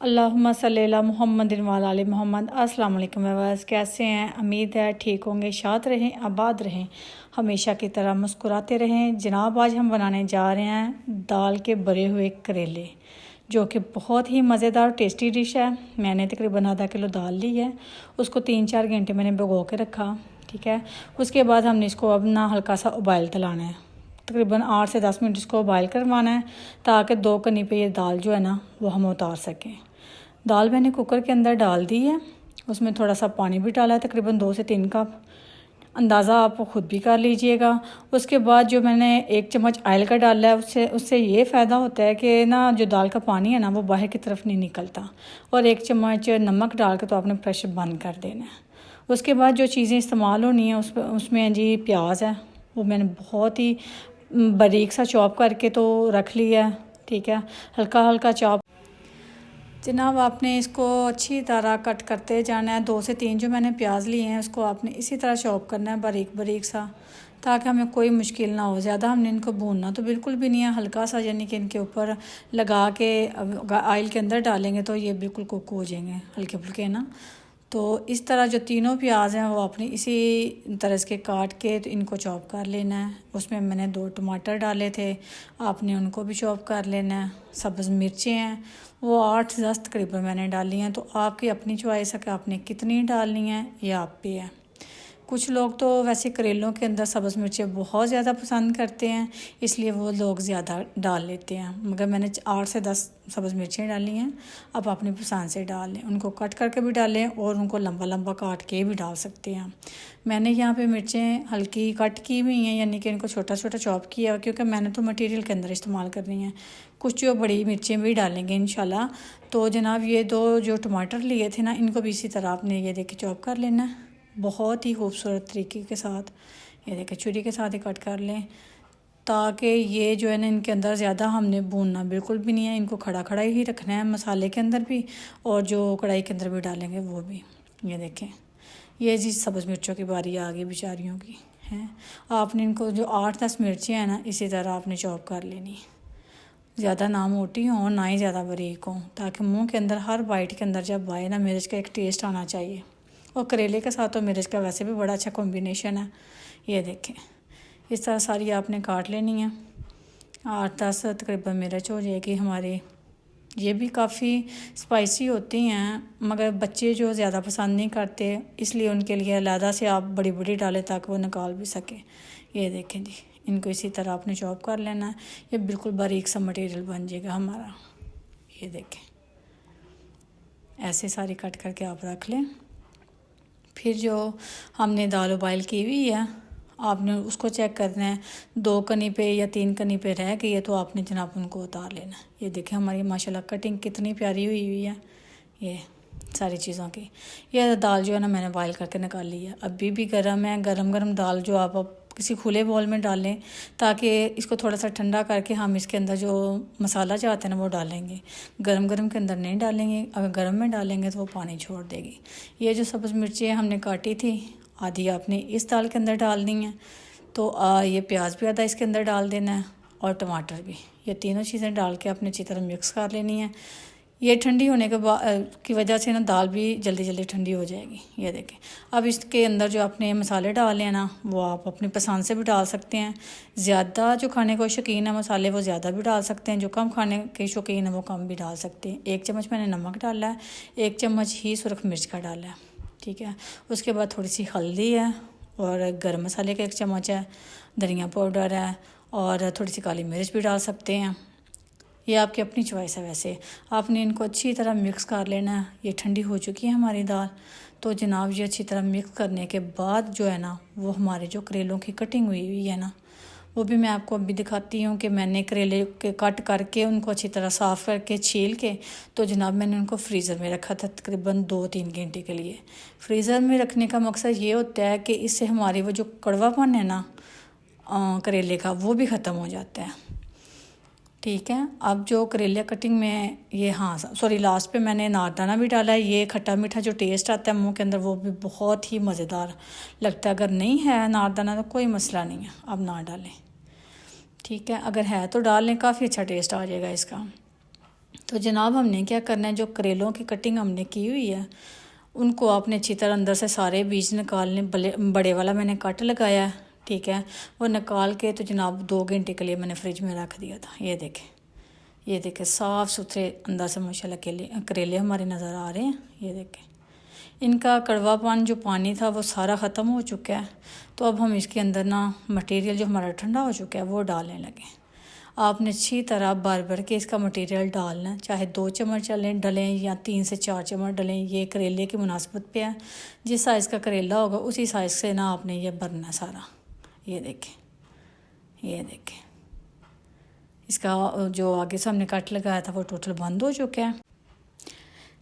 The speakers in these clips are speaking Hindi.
अल्लाहुम्मा सल्ली अला मुहम्मदिन व अला आलि मोहम्मद। अस्सलाम वालेकुम व्यूअर्स, कैसे हैं? उम्मीद है ठीक होंगे, शाद रहें, आबाद रहें, हमेशा की तरह मुस्कुराते रहें। जनाब, आज हम बनाने जा रहे हैं दाल के भरे हुए करेले, जो कि बहुत ही मज़ेदार टेस्टी डिश है। मैंने तकरीबन आधा किलो दाल ली है, उसको 3-4 घंटे मैंने भिगो के रखा। ठीक है, उसके बाद हमने इसको अब ना हल्का सा उबाइल दिलाना है। तकरीबन 8 से 10 मिनट इसको बॉयल करवाना है, ताकि 2 कनी पे ये दाल जो है ना वो हम उतार सकें। दाल मैंने कुकर के अंदर डाल दी है, उसमें थोड़ा सा पानी भी डाला है, तकरीबन 2 से 3 कप। अंदाज़ा आप ख़ुद भी कर लीजिएगा। उसके बाद जो मैंने 1 चम्मच ऑयल का डाला है, उससे उससे ये फ़ायदा होता है कि ना जो दाल का पानी है ना वो बाहर की तरफ नहीं निकलता। और 1 चम्मच नमक डाल के तो आपने प्रेशर बंद कर देना है। उसके बाद जो चीज़ें इस्तेमाल होनी है उसमें जी प्याज है, वो मैंने बहुत ही बारीक सा चॉप करके तो रख लिया है। ठीक है, हल्का हल्का चॉप जनाब आपने इसको अच्छी तरह कट करते जाना है। 2 से 3 जो मैंने प्याज लिए हैं उसको आपने इसी तरह चॉप करना है, बारीक बारीक सा, ताकि हमें कोई मुश्किल ना हो। ज़्यादा हमने इनको भूनना तो बिल्कुल भी नहीं है, हल्का सा, यानी कि इनके ऊपर लगा के ऑयल के अंदर डालेंगे तो ये बिल्कुल कुक हो जाएंगे हल्के फुल्के ना। तो इस तरह जो तीनों प्याज हैं वो आपने इसी तरह के काट के तो इनको चॉप कर लेना है। उसमें मैंने 2 टमाटर डाले थे, आपने उनको भी चॉप कर लेना है। सब्ज़ मिर्चें हैं वो 8-10 तकरीबन मैंने डाली हैं। तो आपकी अपनी चॉइस है कि आपने कितनी डालनी है, ये आप पे है। कुछ लोग तो वैसे करेलों के अंदर सब्ज़ मिर्चें बहुत ज़्यादा पसंद करते हैं, इसलिए वो लोग ज़्यादा डाल लेते हैं, मगर मैंने 8 से 10 सब्ज़ मिर्चें डाली हैं। अब अपनी पसंद से डाल लें, उनको कट करके भी डालें और उनको लंबा लंबा काट के भी डाल सकते हैं। मैंने यहाँ पे मिर्चें हल्की कट की हुई हैं, यानी कि इनको छोटा छोटा चॉप किया, क्योंकि मैंने तो मटेरियल के अंदर इस्तेमाल करनी है। कुछ जो बड़ी मिर्चें भी डालेंगे इंशाल्लाह। तो जनाब ये 2 जो टमाटर लिए थे ना, इनको भी इसी तरह आपने ये देखिए चॉप कर लेना है, बहुत ही खूबसूरत तरीके के साथ। ये देखिए छुरी के साथ ही कट कर लें, ताकि ये जो है ना इनके अंदर ज़्यादा हमने भूनना बिल्कुल भी नहीं है। इनको खड़ा खड़ा ही रखना है, मसाले के अंदर भी और जो कढ़ाई के अंदर भी डालेंगे वो भी। ये देखें, ये जी सब्ज़ मिर्चों की बारी आ गई बेचारियों की हैं। आपने इनको जो 8-10 मिर्चें हैं ना इसी तरह आपने चॉप कर लेनी, ज़्यादा ना मोटी हों ना ही ज़्यादा बारीक हों, ताकि मुँह के अंदर हर बाइट के अंदर जब आए ना मिर्च का एक टेस्ट आना चाहिए। और करेले के साथ तो मिर्च का वैसे भी बड़ा अच्छा कॉम्बिनेशन है। ये देखें, इस तरह सारी आपने काट लेनी है। 8-10 तकरीबन मिर्च हो जाएगी हमारी। ये भी काफ़ी स्पाइसी होती हैं, मगर बच्चे जो ज़्यादा पसंद नहीं करते, इसलिए उनके लिए अलहदा से आप बड़ी बड़ी डालें ताकि वो निकाल भी सकें। ये देखें जी, इनको इसी तरह आपने चॉप कर लेना है। ये बिल्कुल बारीक सा मटेरियल बन जाएगा हमारा। ये देखें, ऐसे सारी कट करके आप रख लें। फिर जो हमने दाल उबाइल की हुई है, आपने उसको चेक करना है। 2 कनी पे या 3 कनी पे रह गई है तो आपने जनाब उनको उतार लेना है। ये देखें हमारी माशाल्लाह कटिंग कितनी प्यारी हुई है ये सारी चीज़ों की। यह दाल जो है ना मैंने बॉयल करके निकाल ली है, अभी भी गर्म है। गरम गरम दाल जो आप किसी खुले बॉल में डाल लें, ताकि इसको थोड़ा सा ठंडा करके हम इसके अंदर जो मसाला चाहते हैं ना वो डालेंगे। गरम गरम के अंदर नहीं डालेंगे, अगर गरम में डालेंगे तो वो पानी छोड़ देगी। ये जो सब्ज़ मिर्चें हमने काटी थी, आधी आपने इस दाल के अंदर डाल दी हैं। तो ये प्याज भी आधा इसके अंदर डाल देना है और टमाटर भी। ये तीनों चीज़ें डाल के आपने अच्छी तरह मिक्स कर लेनी है। ये ठंडी होने के बाद की वजह से ना दाल भी जल्दी जल्दी ठंडी हो जाएगी। ये देखें, अब इसके अंदर जो आपने मसाले डाले हैं ना वो आप अपनी पसंद से भी डाल सकते हैं। ज़्यादा जो खाने को शौकीन है मसाले वो ज़्यादा भी डाल सकते हैं, जो कम खाने के शौकीन है वो कम भी डाल सकते हैं। 1 चम्मच मैंने नमक डाला है, 1 चम्मच ही सुरख मिर्च का डाला है। ठीक है, उसके बाद थोड़ी सी हल्दी है और गर्म मसाले का 1 चम्मच है, धनिया पाउडर है और थोड़ी सी काली मिर्च भी डाल सकते हैं। ये आपकी अपनी चॉइस है। वैसे आपने इनको अच्छी तरह मिक्स कर लेना है। ये ठंडी हो चुकी है हमारी दाल। तो जनाब ये अच्छी तरह मिक्स करने के बाद जो है ना वो हमारे जो करेलों की कटिंग हुई है ना, वो भी मैं आपको अभी दिखाती हूँ कि मैंने करेले के कट करके उनको अच्छी तरह साफ़ करके छील के तो जनाब मैंने उनको फ्रीज़र में रखा था तकरीबन 2-3 घंटे के लिए। फ्रीज़र में रखने का मकसद ये होता है कि इससे हमारी वो जो कड़वापन है ना करेले का वो भी ख़त्म हो जाता है। ठीक है, अब जो करेले कटिंग में ये सॉरी लास्ट पे मैंने नारदाना भी डाला है। ये खट्टा मीठा जो टेस्ट आता है मुंह के अंदर वो भी बहुत ही मज़ेदार लगता है। अगर नहीं है नारदाना तो कोई मसला नहीं है, अब ना डालें। ठीक है, अगर है तो डाल लें, काफ़ी अच्छा टेस्ट आ जाएगा इसका। तो जनाब हमने क्या करना है, जो करेलों की कटिंग हमने की हुई है उनको आपने अच्छी तरह अंदर से सारे बीज निकालने। बड़े वाला मैंने कट लगाया है, ठीक है। वो निकाल के तो जनाब 2 घंटे के लिए मैंने फ्रिज में रख दिया था। ये देखें साफ़ सुथरे अंदर से माशाल्लाह करेले हमारे नज़र आ रहे हैं। ये देखें इनका कड़वापन जो पानी था वो सारा ख़त्म हो चुका है। तो अब हम इसके अंदर ना मटेरियल जो हमारा ठंडा हो चुका है वो डालने लगे। आपने अच्छी तरह भर भर के इसका मटेरियल डालना है, चाहे 2 चम्मच डलें या 3 से 4 चम्मच डलें। ये करेले की मुनासबत पे है, जिस साइज़ का करेला होगा उसी साइज़ से ना आपने ये भरना सारा। ये देखें इसका जो आगे से हमने कट लगाया था वो टोटल बंद हो चुका है।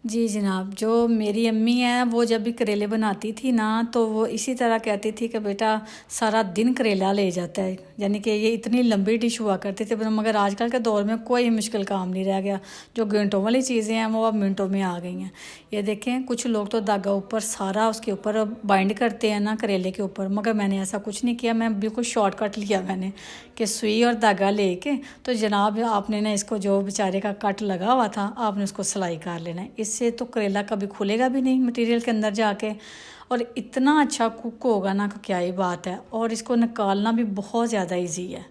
जी जनाब, जो मेरी अम्मी है वो जब भी करेले बनाती थी ना तो वो इसी तरह कहती थी कि बेटा सारा दिन करेला ले जाता है, यानी कि ये इतनी लंबी डिश हुआ करती थी। मगर आजकल के दौर में कोई मुश्किल काम नहीं रह गया, जो घंटों वाली चीज़ें हैं वो अब मिनटों में आ गई हैं। ये देखें कुछ लोग तो धागा ऊपर सारा उसके ऊपर बाइंड करते हैं ना करेले के ऊपर, मगर मैंने ऐसा कुछ नहीं किया। मैं बिल्कुल शॉर्टकट लिया मैंने कि सुई और धागा लेके तो जनाब आपने ना इसको जो बेचारे का कट लगा हुआ था आपने उसको सिलाई कर लेना है। इससे तो करेला कभी खुलेगा भी नहीं मटेरियल के अंदर जाके, और इतना अच्छा कुक होगा ना कि क्या ही बात है। और इसको निकालना भी बहुत ज़्यादा इजी है।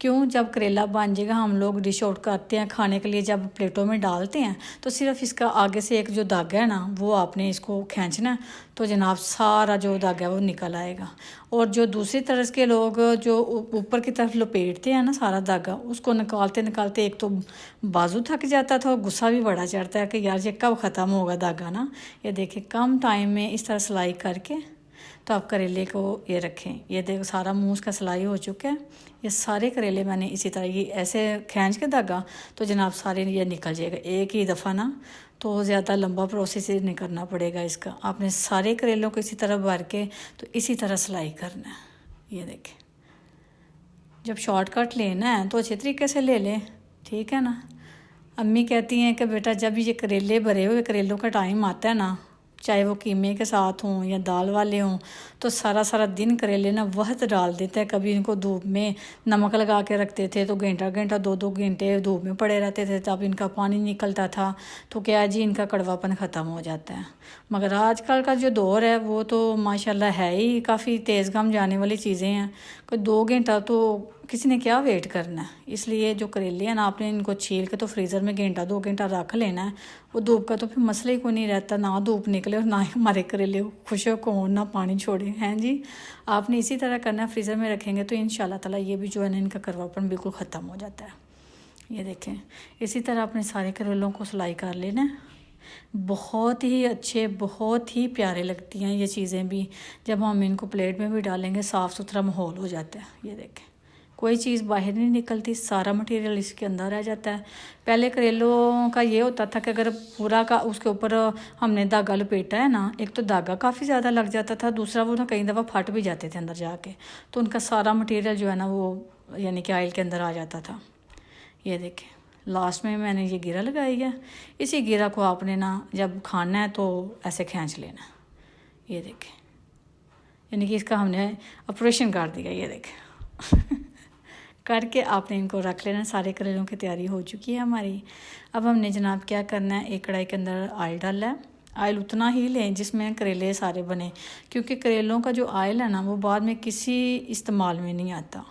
क्यों, जब करेला बन जाएगा हम लोग डिश आउट करते हैं खाने के लिए, जब प्लेटों में डालते हैं तो सिर्फ इसका आगे से एक जो धागा है ना वो आपने इसको खींचना है तो जनाब सारा जो धागा है वो निकल आएगा। और जो दूसरी तरफ के लोग जो ऊपर की तरफ लपेटते हैं ना सारा धागा, उसको निकालते निकालते एक तो बाजू थक जाता था और गुस्सा भी बड़ा चढ़ता है कि यार ये कब ख़त्म होगा धागा ना। ये देखें कम टाइम में इस तरह सिलाई करके तो आप करेले को ये रखें। ये देखो सारा मुंह उसका सिलाई हो चुका है। ये सारे करेले मैंने इसी तरह ये ऐसे खींच के धागा तो जनाब सारे ये निकल जाएगा एक ही दफ़ा ना, तो ज़्यादा लंबा प्रोसेस नहीं करना पड़ेगा इसका। आपने सारे करेलों को इसी तरह भर के तो इसी तरह सिलाई करना है। ये देखें, जब शॉर्टकट लेना है तो अच्छे तरीके से ले लें, ठीक है ना। अम्मी कहती हैं कि बेटा जब ये करेले भरे हुए करेलों का टाइम आता है ना, चाहे वो कीमे के साथ हों या दाल वाले हों, तो सारा सारा दिन करेले ना वक्त डाल देते हैं। कभी इनको धूप में नमक लगा के रखते थे तो घंटा घंटा 2-2 घंटे धूप में पड़े रहते थे, तब इनका पानी निकलता था तो क्या जी इनका कड़वापन ख़त्म हो जाता है। मगर आजकल का जो दौर है वो तो माशाल्लाह है ही काफ़ी तेज़ गम जाने वाली चीज़ें हैं। कोई 2 घंटा तो किसी ने क्या वेट करना है। इसलिए जो करेले हैं ना आपने इनको छील के तो फ्रीज़र में 1-2 घंटा रख लेना है। वो धूप का तो फिर मसला ही को नहीं रहता, ना धूप निकले और ना ही हमारे करेले खुशक हों ना पानी छोड़े हैं जी। आपने इसी तरह करना है, फ्रीज़र में रखेंगे तो इंशाल्लाह ताला ये भी जो है ना इनका कड़वापन बिल्कुल ख़त्म हो जाता है। ये देखें इसी तरह अपने सारे करेलों को सिलाई कर लेना है। बहुत ही अच्छे बहुत ही प्यारे लगती हैं ये चीज़ें भी, जब हम इनको प्लेट में भी डालेंगे साफ़ सुथरा माहौल हो जाता है। ये देखें कोई चीज़ बाहर नहीं निकलती, सारा मटेरियल इसके अंदर रह जाता है। पहले करेलों का ये होता था कि अगर पूरा का उसके ऊपर हमने धागा लपेटा है ना, एक तो धागा काफ़ी ज़्यादा लग जाता था, दूसरा वो ना कई दफ़ा फट भी जाते थे अंदर जाके, तो उनका सारा मटेरियल जो है ना वो यानी कि आयल के अंदर आ जाता था। ये देखें लास्ट में मैंने ये गिरा लगाई है। इसी गिरा को आपने ना जब खाना है तो ऐसे खींच लेना। ये देखें यानी कि इसका हमने ऑपरेशन कर दिया। ये देखें करके आपने इनको रख लेना। सारे करेलों की तैयारी हो चुकी है हमारी। अब हमने जनाब क्या करना है, एक कढ़ाई के अंदर ऑयल डालना है। ऑयल उतना ही लें जिसमें करेले सारे बने, क्योंकि करेलों का जो ऑयल है ना वो बाद में किसी इस्तेमाल में नहीं आता।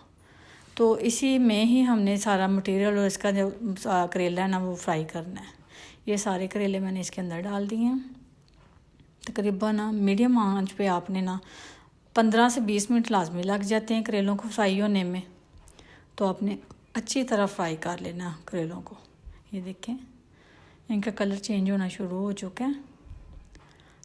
तो इसी में ही हमने सारा मटेरियल और इसका जो करेला है ना वो फ्राई करना है। ये सारे करेले मैंने इसके अंदर डाल दिए हैं। तकरीबन मीडियम आंच पे आपने ना 15 से 20 मिनट लाजमी लग जाते हैं करेलों को फ्राई होने में, तो आपने अच्छी तरह फ्राई कर लेना करेलों को। ये देखें इनका कलर चेंज होना शुरू हो चुका है।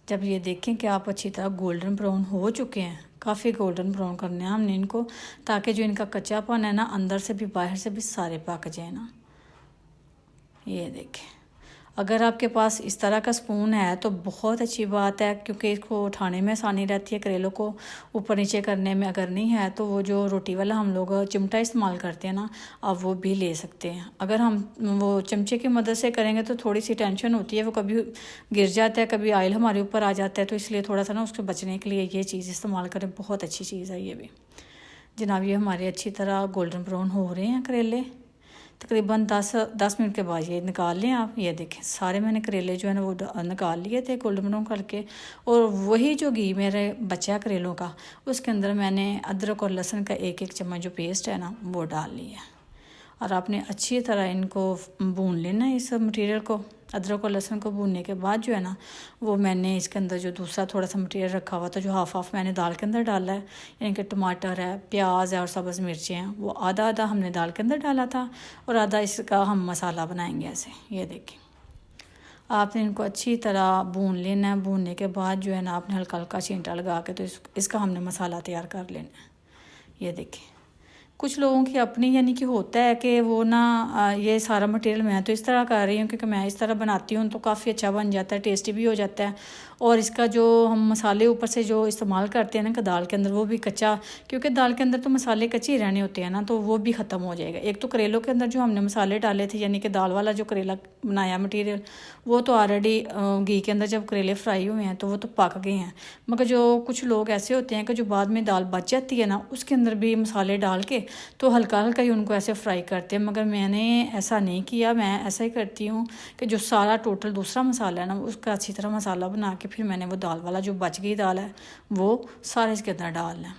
जब ये देखें कि आप अच्छी तरह गोल्डन ब्राउन हो चुके हैं, काफ़ी गोल्डन ब्राउन करना है हमने इनको, ताकि जो इनका कच्चापन है ना अंदर से भी बाहर से भी सारे पक जाए ना। ये देखें अगर आपके पास इस तरह का स्पून है तो बहुत अच्छी बात है, क्योंकि इसको उठाने में आसानी रहती है करेलों को ऊपर नीचे करने में। अगर नहीं है तो वो जो रोटी वाला हम लोग चिमटा इस्तेमाल करते हैं ना, आप वो भी ले सकते हैं। अगर हम वो चमचे की मदद से करेंगे तो थोड़ी सी टेंशन होती है, वो कभी गिर जाता है, कभी ऑयल हमारे ऊपर आ जाता है, तो इसलिए थोड़ा सा ना उसके बचने के लिए ये चीज़ इस्तेमाल करें। बहुत अच्छी चीज़ है ये भी। जनाब ये हमारे अच्छी तरह गोल्डन ब्राउन हो रहे हैं करेले। तकरीबन 10 मिनट के बाद ये निकाल लें आप। ये देखें सारे मैंने करेले जो है ना वो निकाल लिए थे गोल्डन ब्राउन करके। और वही जो घी मेरे बचा करेलों का, उसके अंदर मैंने अदरक और लहसुन का 1-1 चम्मच जो पेस्ट है ना वो डाल लिया। और आपने अच्छी तरह इनको भून लेना है, इस मटेरियल को। अदरक और लहसुन को भूनने के बाद जो है ना वो मैंने इसके अंदर जो दूसरा थोड़ा सा मटेरियल रखा हुआ था, जो हाफ मैंने दाल के अंदर डाला है, यानी कि टमाटर है, प्याज है और सब्ज़ मिर्चें हैं, वो आधा आधा हमने दाल के अंदर डाला था और आधा इसका हम मसाला बनाएंगे ऐसे। ये देखिए आपने इनको अच्छी तरह भून लेना है। भूनने के बाद जो है ना आपने हल्का हल्का छींटा लगा के तो इसका हमने मसाला तैयार कर लेना है। ये देखिए कुछ लोगों की अपनी यानी कि होता है कि वो ना ये सारा मटेरियल मैं तो इस तरह कर रही हूँ क्योंकि मैं इस तरह बनाती हूँ तो काफ़ी अच्छा बन जाता है, टेस्टी भी हो जाता है। और इसका जो हम मसाले ऊपर से जो इस्तेमाल करते हैं ना कि दाल के अंदर, वो भी कच्चा, क्योंकि दाल के अंदर तो मसाले कच्चे ही रहने होते हैं ना, तो वो भी ख़त्म हो जाएगा। एक तो करेलों के अंदर जो हमने मसाले डाले थे, यानी कि दाल वाला जो करेला बनाया मटीरियल, वो तो ऑलरेडी घी के अंदर जब करेले फ्राई हुए हैं तो वो तो पक गए हैं। मगर जो कुछ लोग ऐसे होते हैं कि जो बाद में दाल बच जाती है ना, उसके अंदर भी मसाले डाल के तो हल्का हल्का ही उनको ऐसे फ्राई करते हैं। मगर मैंने ऐसा नहीं किया, मैं ऐसा ही करती हूँ कि जो सारा टोटल दूसरा मसाला है ना उसका अच्छी तरह मसाला बना के फिर मैंने वो दाल वाला जो बच गई दाल है वो सारे इसके अंदर डालना है।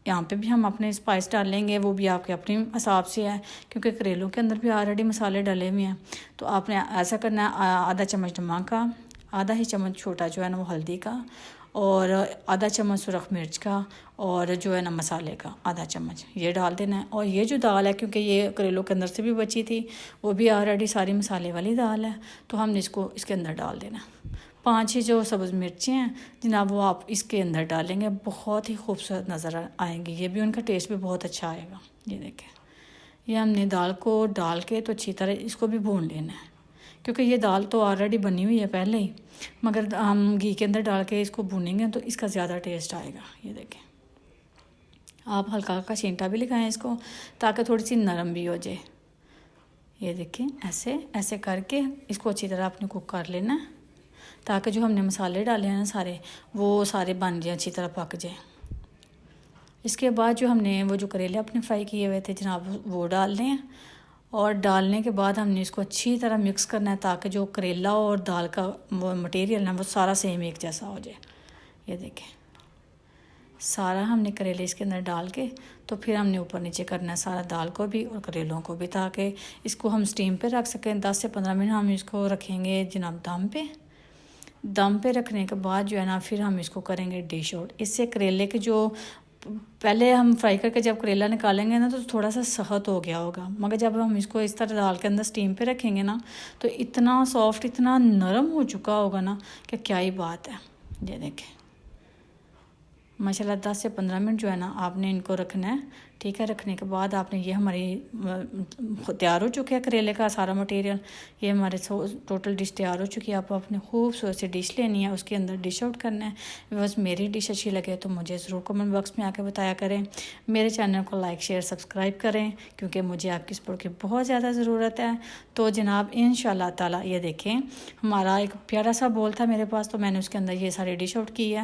यहाँ पे भी हम अपने स्पाइस डालेंगे, वो भी आपके अपने हिसाब से है क्योंकि करेलों के अंदर भी ऑलरेडी मसाले डले हुए हैं। तो आपने ऐसा करना है, आधा चम्मच नमक का, आधा ही चम्मच छोटा जो है ना वो हल्दी का, और आधा चम्मच सुरख मिर्च का, और जो है ना मसाले का आधा चम्मच ये डाल देना है। और ये जो दाल है क्योंकि ये करेलों के अंदर से भी बची थी, वो भी ऑलरेडी सारी मसाले वाली दाल है, तो हमने इसको इसके अंदर डाल देना। 5 ही जो सब्ज़ मिर्चें हैं जनाब वो आप इसके अंदर डालेंगे, बहुत ही खूबसूरत नज़र आएंगी, ये भी उनका टेस्ट भी बहुत अच्छा आएगा। ये देखें ये हमने दाल को डाल के तो अच्छी तरह इसको भी भून लेना है क्योंकि ये दाल तो ऑलरेडी बनी हुई है पहले ही, मगर हम घी के अंदर डाल के इसको भूनेंगे तो इसका ज़्यादा टेस्ट आएगा। ये देखें आप हल्का हल्का छींटा भी लगाएं इसको ताकि थोड़ी सी नरम भी हो जाए। ये देखें ऐसे ऐसे करके इसको अच्छी तरह आपने कुक कर लेना ताकि जो हमने मसाले डाले हैं ना सारे वो सारे बन जाए, अच्छी तरह पक जाए। इसके बाद जो हमने वो जो करेले अपने फ्राई किए हुए थे जनाब वो डाल दें, और डालने के बाद हमने इसको अच्छी तरह मिक्स करना है ताकि जो करेला और दाल का वो मटेरियल ना वो सारा सेम एक जैसा हो जाए। ये देखें सारा हमने करेले इसके अंदर डाल के तो फिर हमने ऊपर नीचे करना है सारा, दाल को भी और करेलों को भी, ताकि इसको हम स्टीम पे रख सकें। 10 से 15 मिनट हम इसको रखेंगे जनाब दम पे रखने के बाद जो है ना फिर हम इसको करेंगे डिश आउट। इससे करेले के जो पहले हम फ्राई करके जब करेला निकालेंगे ना तो थोड़ा सा सख्त हो गया होगा, मगर जब हम इसको इस तरह दाल के अंदर स्टीम पे रखेंगे ना तो इतना सॉफ्ट इतना नरम हो चुका होगा ना कि क्या ही बात है। ये देखें माशाल्लाह 10 से 15 मिनट जो है ना आपने इनको रखना है। ठीक है, रखने के बाद आपने ये हमारी तैयार हो चुके हैं करेले का सारा मटेरियल, ये हमारे टोटल डिश तैयार हो चुकी है। आप अपने खूबसूरत सी डिश लेनी है, उसके अंदर डिश आउट करना है। बस मेरी डिश अच्छी लगे तो मुझे ज़रूर कमेंट बॉक्स में आके बताया करें। मेरे चैनल को लाइक शेयर सब्सक्राइब करें क्योंकि मुझे आपकी सपोर्ट की बहुत ज़्यादा ज़रूरत है। तो जनाब इंशाल्लाह ताला ये देखें हमारा एक प्यारा सा बोल था मेरे पास, तो मैंने उसके अंदर ये सारी डिश आउट की है।